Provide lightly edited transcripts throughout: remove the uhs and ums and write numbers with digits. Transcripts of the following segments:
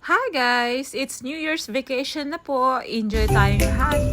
Hi guys! It's New Year's vacation na po. Enjoy tayong lahat.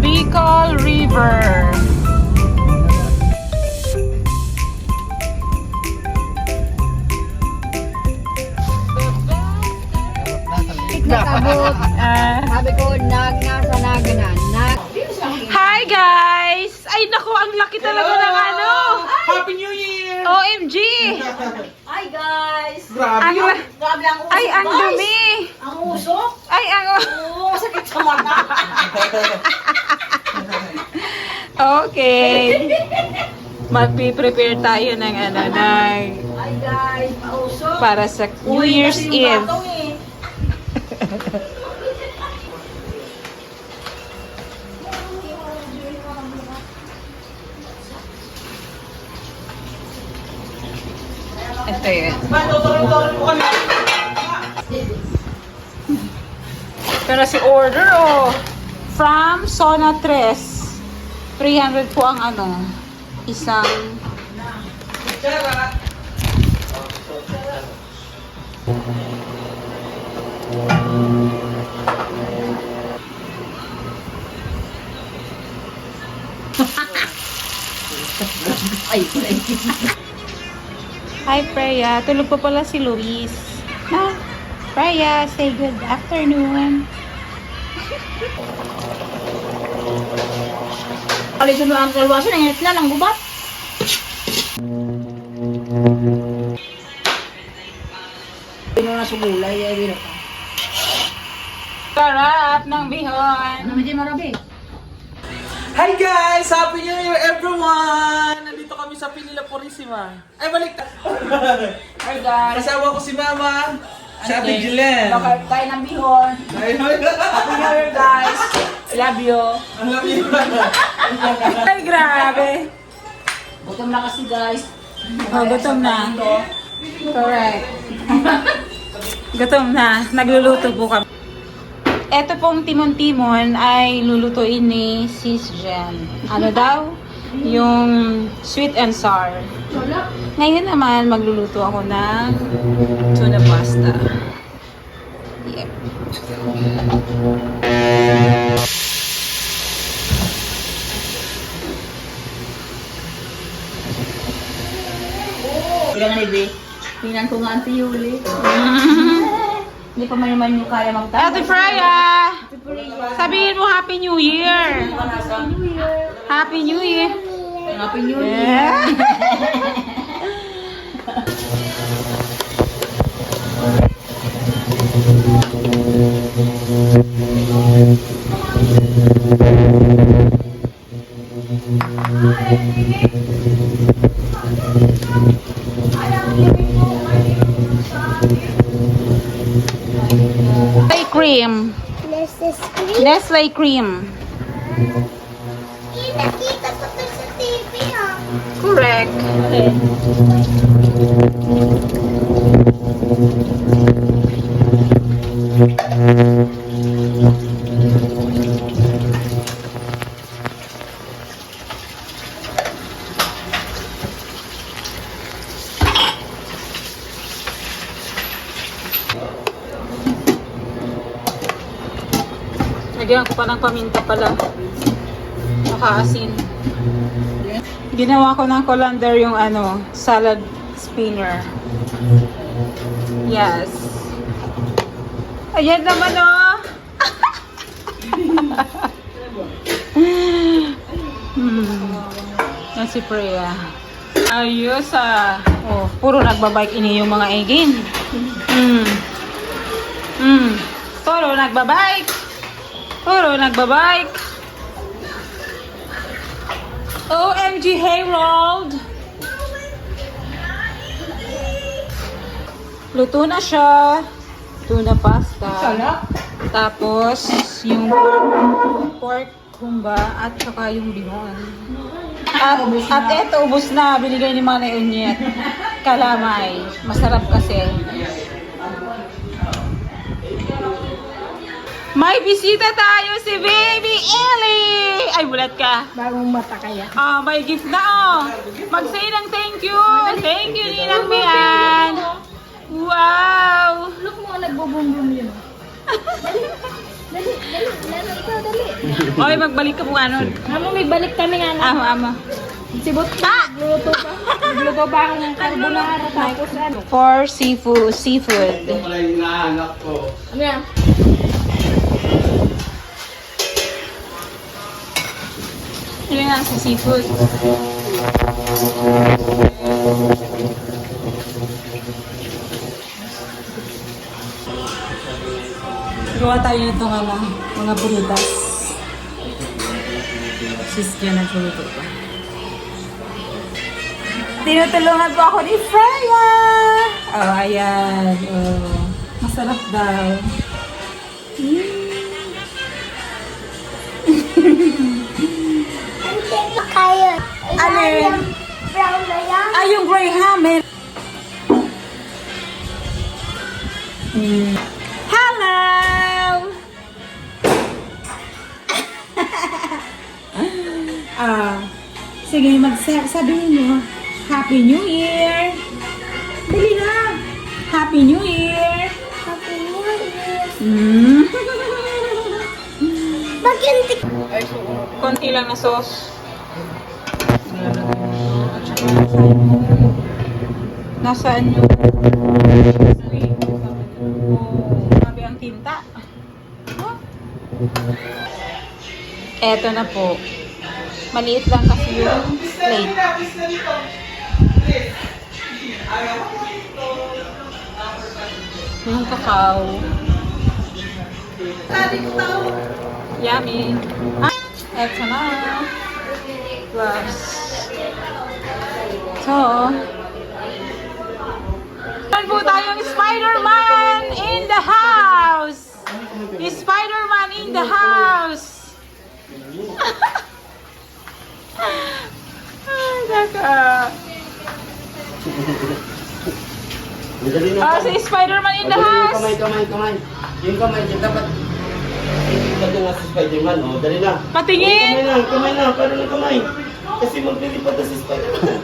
Bicol River. Nakabot. Sabi ko, nasa naganan. Hi guys! Ay naku, ang laki talaga ng ano! Happy New Year! OMG! Hi guys! Ang, Grabe ang uso, ay, ang guys. dumi! Ang uso? Ay, ang... Oo, sakit sa mata. Okay. Magpi-prepare tayo ng ano, ng... Hi guys, pauso. para sa New Year's Eve. Ito yun. Pero si order, oh. From Zona 3. 300 po ang ano. Isang... Ay, Hi, Freya. Tulog pa pala si Luis. Ah, Freya, say good afternoon. Kalisun ang kalwasan, ang init na ng gubat. Pino na sugulay, ay dito pa. Sarap ng bihon. Ano medyo marabi? Hi guys! Happy New Year everyone! Nandito kami sa Pinila Purisima. Ay, balik ta! Hi guys. Kasama ko si Mama, si Ate Julen. Baka tayo ng bihon. Happy New Year guys. Love you. Alam niyo ba? Ay, grabe. Gutom na kasi guys. Oh, gutom na. Correct. Gutom na. Nagluluto po kami. Ito pong timon-timon ay lulutuin ni Sis Jen. Ano daw? Yung sweet and sour. Ngayon naman, magluluto ako ng tuna pasta. Yep. Kaya nga ni Tingnan ko nga si Yuli. Hindi pa man naman yung kaya magtanda. Ate Freya! Sabihin mo Happy New Year! Happy New Year! Happy New Year. Yeah. Nestle cream. Nestle cream. Nakita ko to sa TV ah. Correct. Lagyan ko pa ng paminta pala. Nakaasin. Ginawa ko ng colander yung ano, salad spinner. Yes. Ayan naman oh. Yan si Freya. Ayos ah. Oh, puro nagbabike ini yung mga egin. Puro nagbabike. Puro nagbabike. OMG Harold! Luto na siya. Tuna pasta. Tapos, yung pork humba at saka yung bihon. At eto, ubos na. Binigay ni Manay Unyet. kalamay. Masarap kasi. May bisita tayo si Baby Ellie! Ay, bulat ka. Bagong mata kaya. Ah, may gift na oh. Mag-say ng thank you. Thank you, Ninang Mian. Wow! Look mo, nagbubum-bum yun. Dali, ikaw, dali. Oy, magbalik ka po ano. Amo, may balik kami nga na. Ama. Sibot ka. Nagluto pa. Nagluto pa ako ng carbonara. Tapos ano? For seafood. Ito pala yung hinahanap ko. Ano yan? Yun nga sa seafood. Gawa tayo itong mga bulitas. Sis dyan nagluluto pa. Tinutulungan po ako ni Freya! Oh, ayan. Oh, masarap daw. Kayo. Alin? Brown na yan. Ay, yung Graham. Hello! Sige, sabihin nyo, Happy New Year! Dali na! Happy New Year! Happy New Year. Bakit? Konti lang na sauce. Nasaan yung grabe ang tinta. Eto na po. Maliit lang kasi yung plate. Yung kakao. Yummy. Eto na. Plus. So, meron po tayong Spider-Man in the house! Spider-Man in the house! Ay, naka. Ah, si Spider-Man in the house! Kamay. Yung kamay, yung dapat. Dali na si Spider-Man, oh. Dali na. Patingin! Kamay na. Pero ng kamay. Kasi maglilipad na si Spider-Man.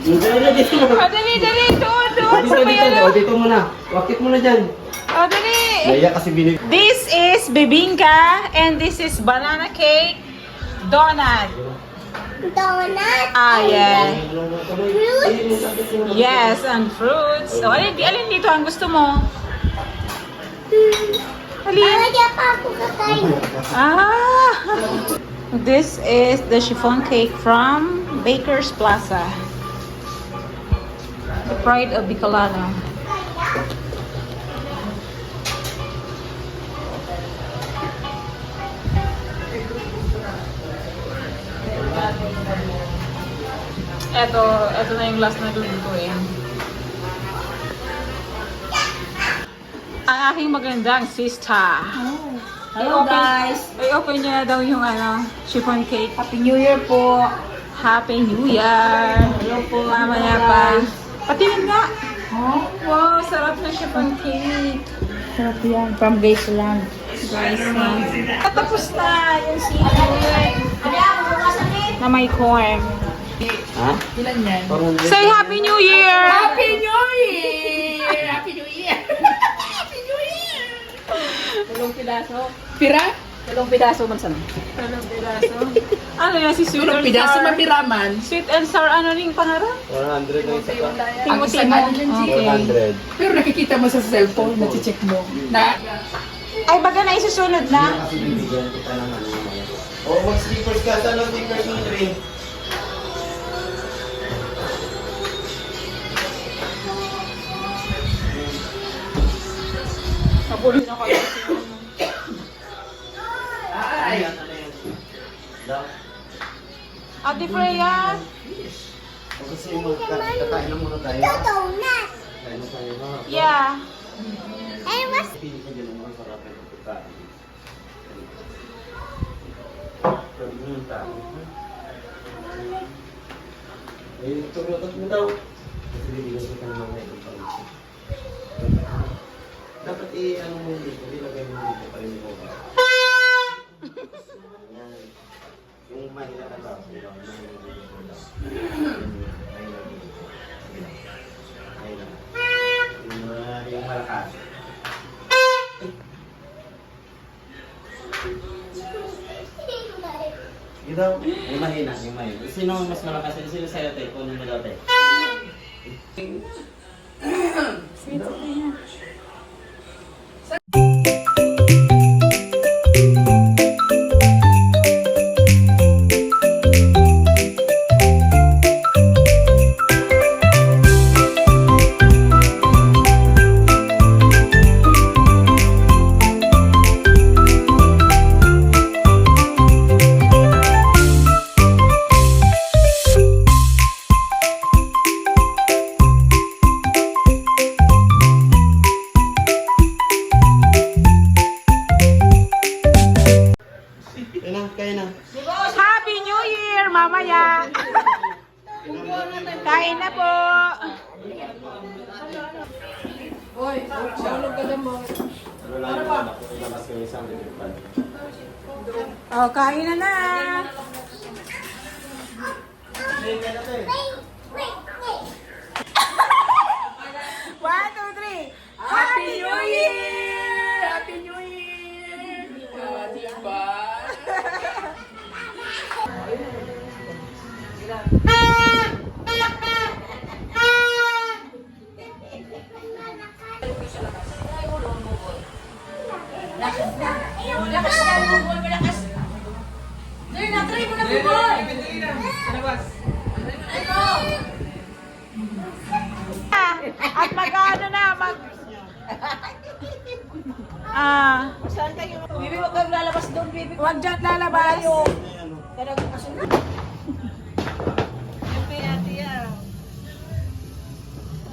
Dali na, dito. Oh, dali! Doon! Sa may Dito, ano! dito muna. Wakit muna dyan. Oh, dali! Naya kasi binig. This is bibingka and this is banana cake donut. Donut. Ah, yeah. Fruits. Yes, and fruits. So, alin dito ang gusto mo? Alin? Kaya pa ako kakain. Ah! This is the chiffon cake from Baker's Plaza. The pride of Bicolano. Ito na yung last na lulutuin. Ang aking magandang sister. Hello guys. I-open niya daw yung chiffon cake. Happy New Year po. Happy New Year! Hello po. Mamaya pa. Patingin nga! Oh, Wow, sarap na chiffon cake. sarap yan. From Graceland. Guys, tapos na yung seafood na may corn. Ha? Ilan yan? Say Happy New Year! Happy New Year! Happy New Year! Happy New Year! Talong pidaso. Pira? Talong pidaso man sana. Anong piraso? Ano yan si Sweet Talong and pidaso Sour? mapiraman. Sweet and Sour, ano ning pangarap? 100 na isa pa. Ang isa nga dyan, G. Okay. 100. Pero nakikita mo sa cellphone, nati-check mo. Na, Ay, baga na isusunod na. Kasi bibigyan kita ng ano. Oh, mag-slippers ka. Saan ang slippers ng drink? Kapuloy na kayo. ay, Ate Freya! Kasi kakain na muna tayo. The donut. Kain na tayo ba? Yeah. And what's Pili ka dyan ang masarap na pagkain. Eh, turutot mo daw. binibigyan ko ng mga ito pa rin. Dapat ano mo dito, ilagay mo dito pa rin mo ba? Yan. Yung mahina na ba? Yung malakas. Yung daw, yung mahina, yung mahina. Sino ang mas malakas? Sino sa'yo, te? Kunin mo daw, te. Kaya na. Happy New Year, mamaya! Kain na po! Oh, kain na na! One, two, three! Happy New Year! Happy New Year! Diba? At mag-ano na, Saan kayo? Bibi, huwag kang lalabas doon, Bibi. Huwag dyan lalabas. Talagang kasunod. Yung kay ate yan.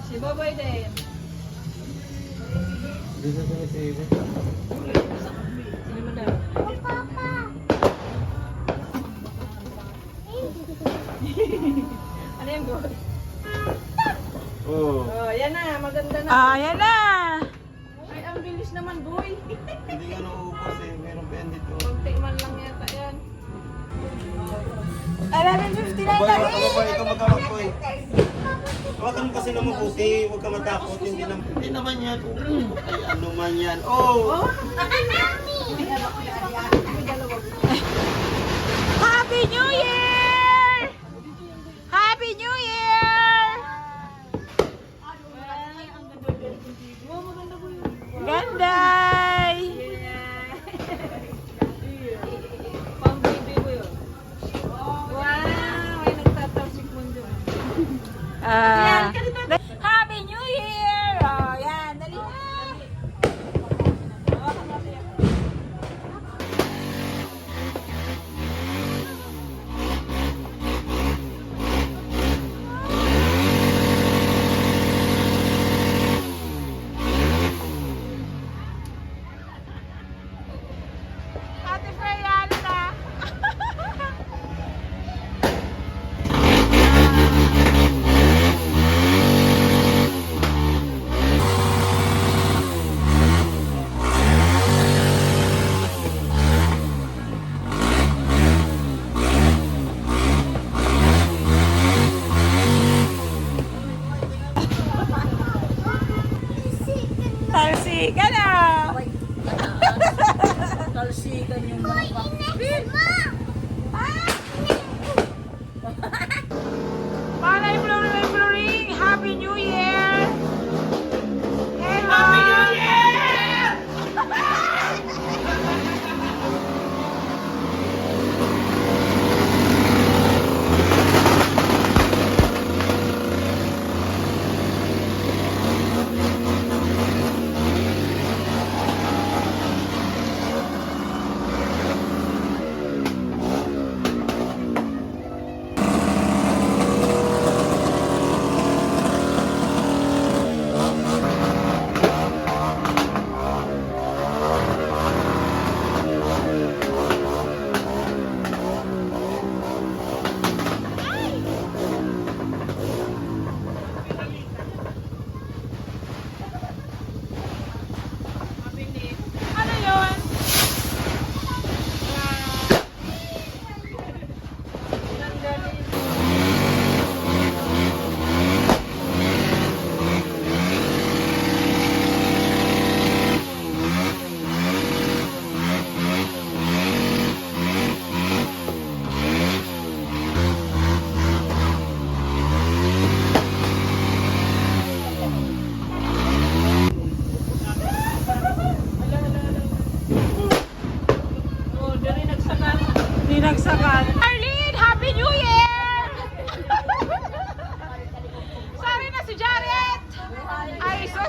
Si Baboy din. Dito sa si Ibe. Sino mo daw? Papa. Ano yung goal? Oh, Oh, yan na. Maganda na. Ayan na. Ay, ang bilis naman, boy. hindi nga nauubos eh. Meron pa yan dito. Konti man lang yata yan. 11:59 na Boy, rin. ikaw magkawag boy. Huwag ka kasi na mabuti. Huwag ka matakot. Hindi naman yan. Ay, ano man yan. Oh! Happy New Year! Happy New Year! Ganday! Pang baby ko yun. Wow! Ay, nagtatalsik mo dyan. Happy New Year! Oh, yan, dali na. Ate Freya, ano na? Talsikan na! Talsikan yung mga Panay Floring, Happy New Year! Happy New Year!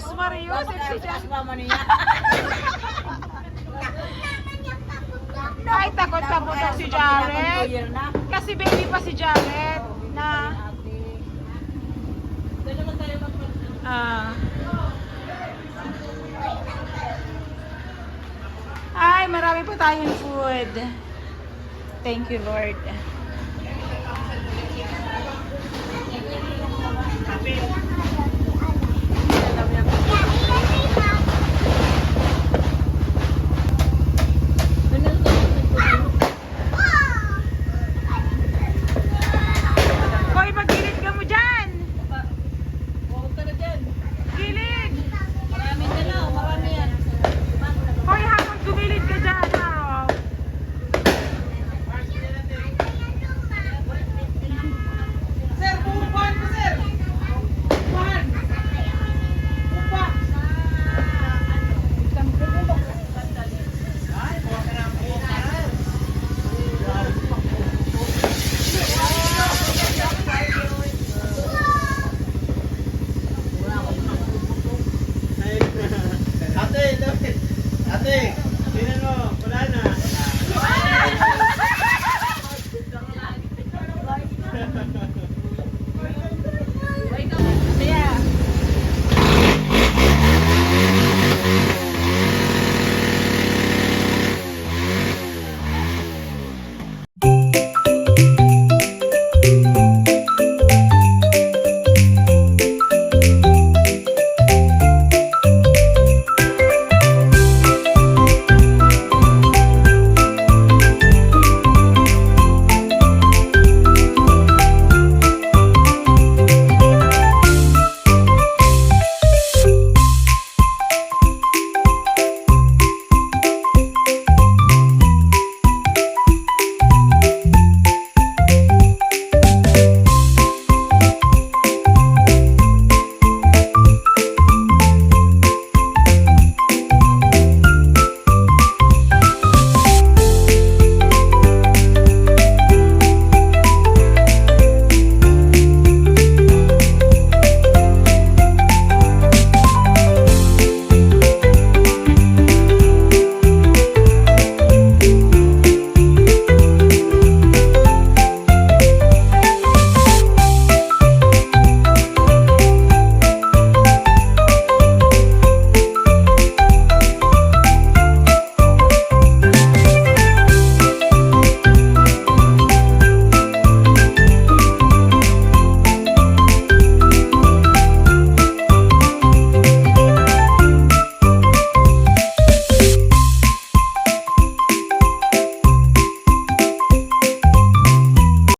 Sus, Marius, si Jared. Mama niya. Ay, takot-takot daw si Jared. Kasi baby pa si Jared na ay, marami po tayong food. Thank you, Lord. Hoy, magilid ka mo dyan! Huwag ka na dyan. Gilid! Marami ka na, marami yan. Hoy, habang gumilid ka dyan, Haro. Sir, buwan po, sir! Buwan! Buwa! Ate, ate, ate,